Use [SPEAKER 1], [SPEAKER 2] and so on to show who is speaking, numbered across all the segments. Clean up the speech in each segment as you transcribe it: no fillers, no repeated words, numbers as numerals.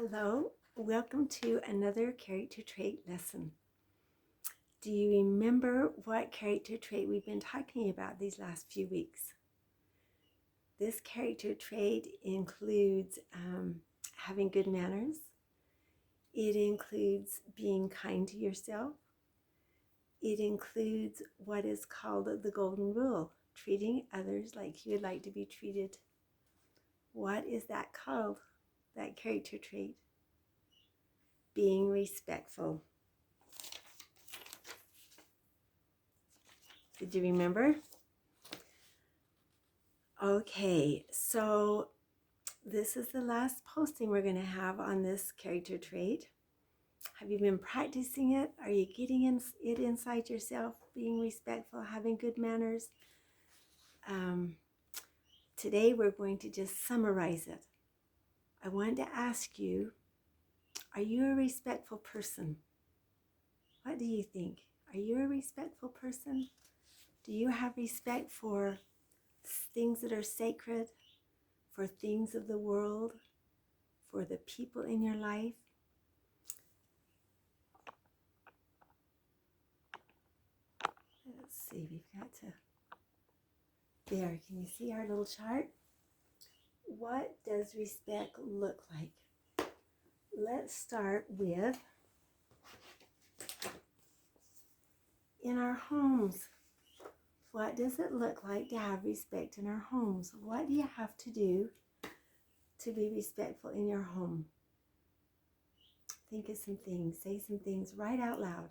[SPEAKER 1] Hello, welcome to another character trait lesson. Do you remember what character trait we've been talking about these last few weeks? This character trait includes having good manners. It includes being kind to yourself. It includes what is called the golden rule, treating others like you would like to be treated. What is that called, that character trait? Being respectful. Did you remember? Okay, so this is the last posting we're going to have on this character trait. Have you been practicing it? Are you getting it inside yourself? Being respectful, having good manners? Today we're going to just summarize it. I want to ask you, are you a respectful person? What do you think? Are you a respectful person? Do you have respect for things that are sacred, for things of the world, for the people in your life? Let's see, we've got to, there, can you see our little chart? What does respect look like? Let's start with in our homes. What does it look like to have respect in our homes? What do you have to do to be respectful in your home? Think of some things, say some things right out loud.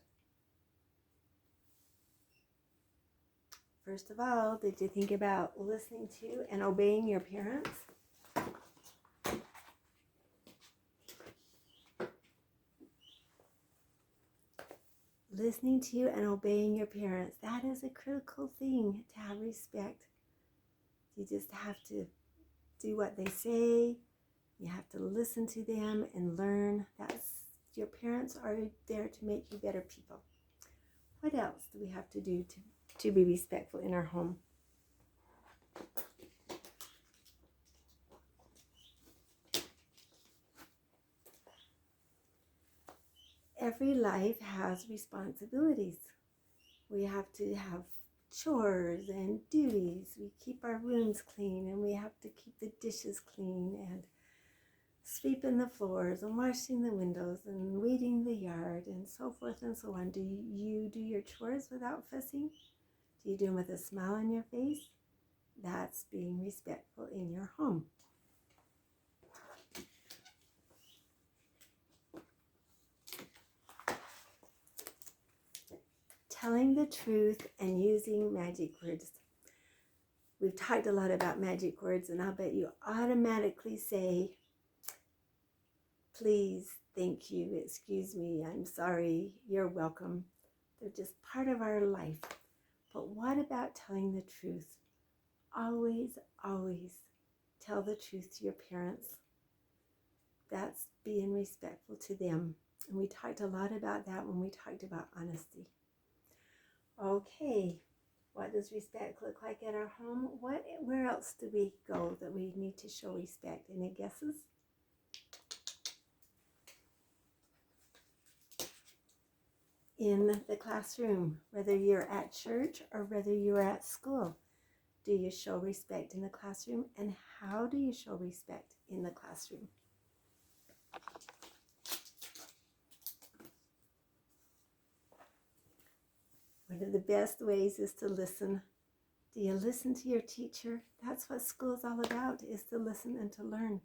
[SPEAKER 1] First of all, did you think about listening to and obeying your parents? Listening to and obeying your parents, that is a critical thing to have respect. You just have to do what they say. You have to listen to them and learn. Your parents are there to make you better people. What else do we have to do to be respectful in our home? Every life has responsibilities. We have to have chores and duties. We keep our rooms clean, and we have to keep the dishes clean, and sweeping the floors and washing the windows and weeding the yard and so forth and so on. Do you do your chores without fussing? Do you do them with a smile on your face? That's being respectful in your home. Telling the truth and using magic words. We've talked a lot about magic words, and I'll bet you automatically say, please, thank you, excuse me, I'm sorry, you're welcome. They're just part of our life. But what about telling the truth? Always, always tell the truth to your parents. That's being respectful to them. And we talked a lot about that when we talked about honesty. Okay, what does respect look like at our home? Where else do we go that we need to show respect? Any guesses? In the classroom, whether you're at church or whether you're at school. Do you show respect in the classroom? And how do you show respect in the classroom? One of the best ways is to listen. Do you listen to your teacher? That's what school's all about, is to listen and to learn.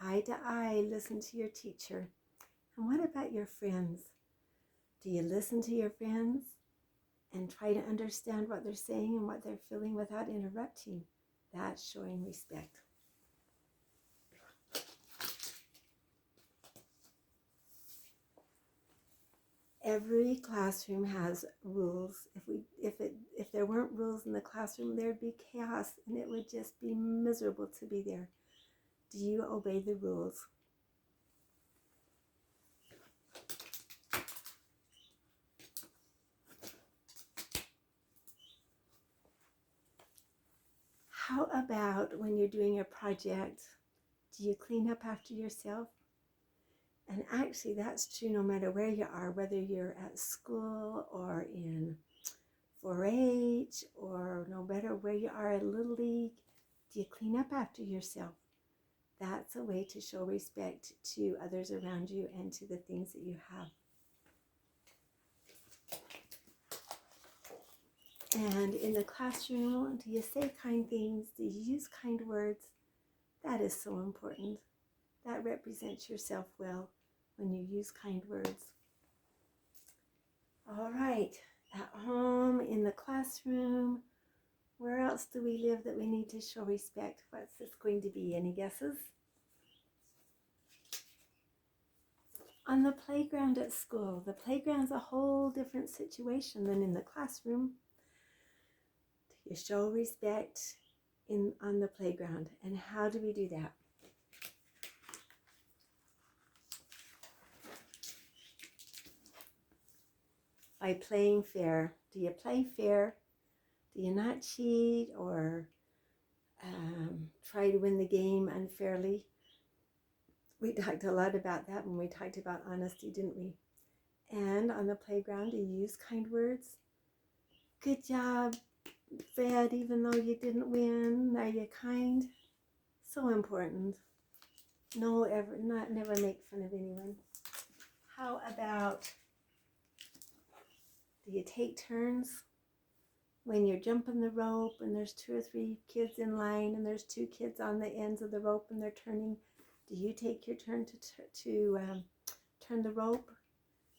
[SPEAKER 1] Eye to eye, listen to your teacher. And what about your friends? Do you listen to your friends and try to understand what they're saying and what they're feeling without interrupting? That's showing respect. Every classroom has rules. If there weren't rules in the classroom, there'd be chaos and it would just be miserable to be there. Do you obey the rules? How about when you're doing a project? Do you clean up after yourself? And actually, that's true no matter where you are, whether you're at school or in 4-H, or no matter where you are at Little League. Do you clean up after yourself? That's a way to show respect to others around you and to the things that you have. And in the classroom, do you say kind things? Do you use kind words? That is so important. That represents yourself well when you use kind words. All right, at home, in the classroom, where else do we live that we need to show respect? What's this going to be? Any guesses? On the playground at school. The playground's a whole different situation than in the classroom. You show respect on the playground. And how do we do that? By playing fair. Do you play fair? Do you not cheat or try to win the game unfairly? We talked a lot about that when we talked about honesty, didn't we? And on the playground, do you use kind words? Good job, Fred, even though you didn't win. Are you kind? So important. Never make fun of anyone. How about, do you take turns? When you're jumping the rope and there's 2 or 3 kids in line and there's 2 kids on the ends of the rope and they're turning, do you take your turn to turn the rope?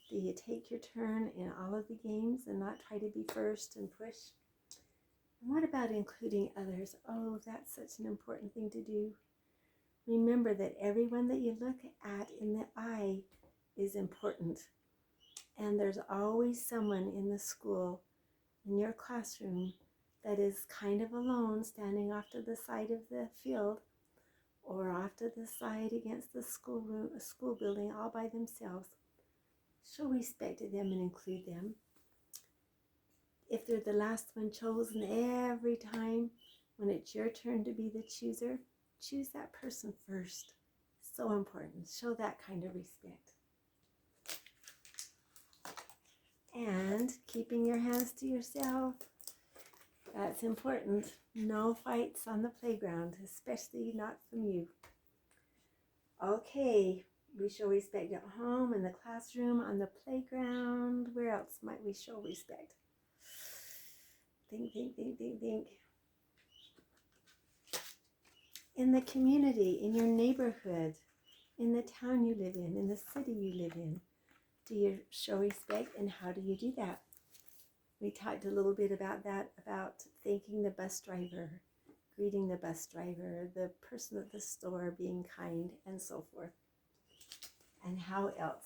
[SPEAKER 1] Do you take your turn in all of the games and not try to be first and push? And what about including others? Oh, that's such an important thing to do. Remember that everyone that you look at in the eye is important. And there's always someone in the school, in your classroom, that is kind of alone, standing off to the side of the field or off to the side against the school building all by themselves. Show respect to them and include them. If they're the last one chosen every time, when it's your turn to be the chooser, choose that person first. So important. Show that kind of respect. And keeping your hands to yourself, that's important. No fights on the playground, especially not from you. Okay, we show respect at home, in the classroom, on the playground. Where else might we show respect? Think. In the community, in your neighborhood, in the town you live in the city you live in. Do you show respect, and how do you do that? We talked a little bit about that, about thanking the bus driver, greeting the bus driver, the person at the store, being kind, and so forth. And how else?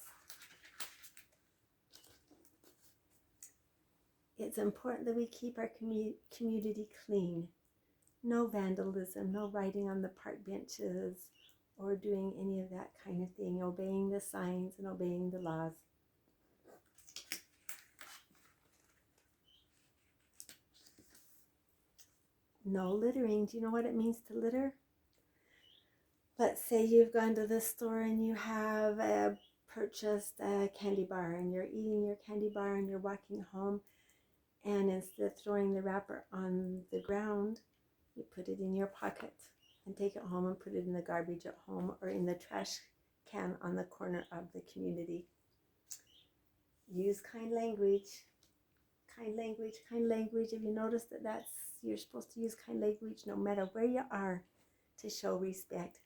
[SPEAKER 1] It's important that we keep our community clean. No vandalism, no writing on the park benches, or doing any of that kind of thing, obeying the signs and obeying the laws. No littering. Do you know what it means to litter? Let's say you've gone to the store and you have purchased a candy bar and you're eating your candy bar and you're walking home, and instead of throwing the wrapper on the ground, you put it in your pocket and take it home and put it in the garbage at home or in the trash can on the corner of the community. Use kind language. Kind language. Have you noticed that you're supposed to use kind language no matter where you are to show respect?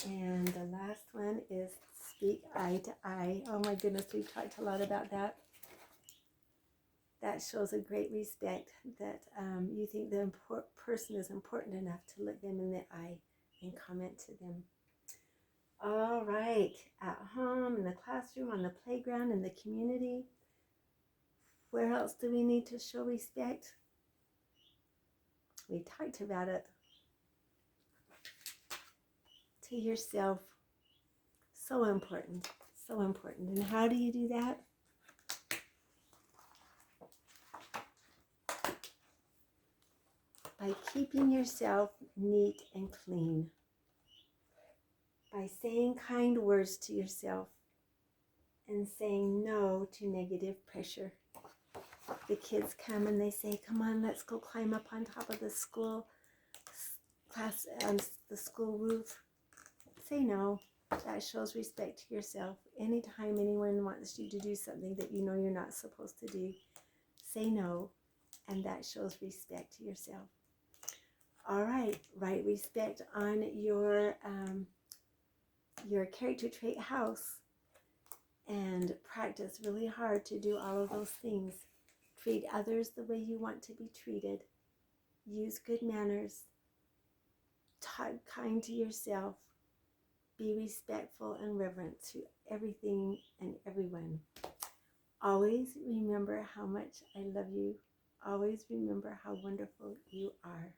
[SPEAKER 1] And the last one is speak eye to eye. Oh my goodness, we've talked a lot about that. That shows a great respect, that you think the person is important enough to look them in the eye and comment to them. All right, at home, in the classroom, on the playground, in the community. Where else do we need to show respect? We talked about it. To yourself. So important. So important. And how do you do that? By keeping yourself neat and clean. by saying kind words to yourself and saying no to negative pressure. The kids come and they say, come on, let's go climb up on top of the school the school roof. Say no. That shows respect to yourself. Anytime anyone wants you to do something that you know you're not supposed to do, say no, and that shows respect to yourself. All right, write respect on your character trait house and practice really hard to do all of those things. Treat others the way you want to be treated. Use good manners. Talk kind to yourself. Be respectful and reverent to everything and everyone. Always remember how much I love you. Always remember how wonderful you are.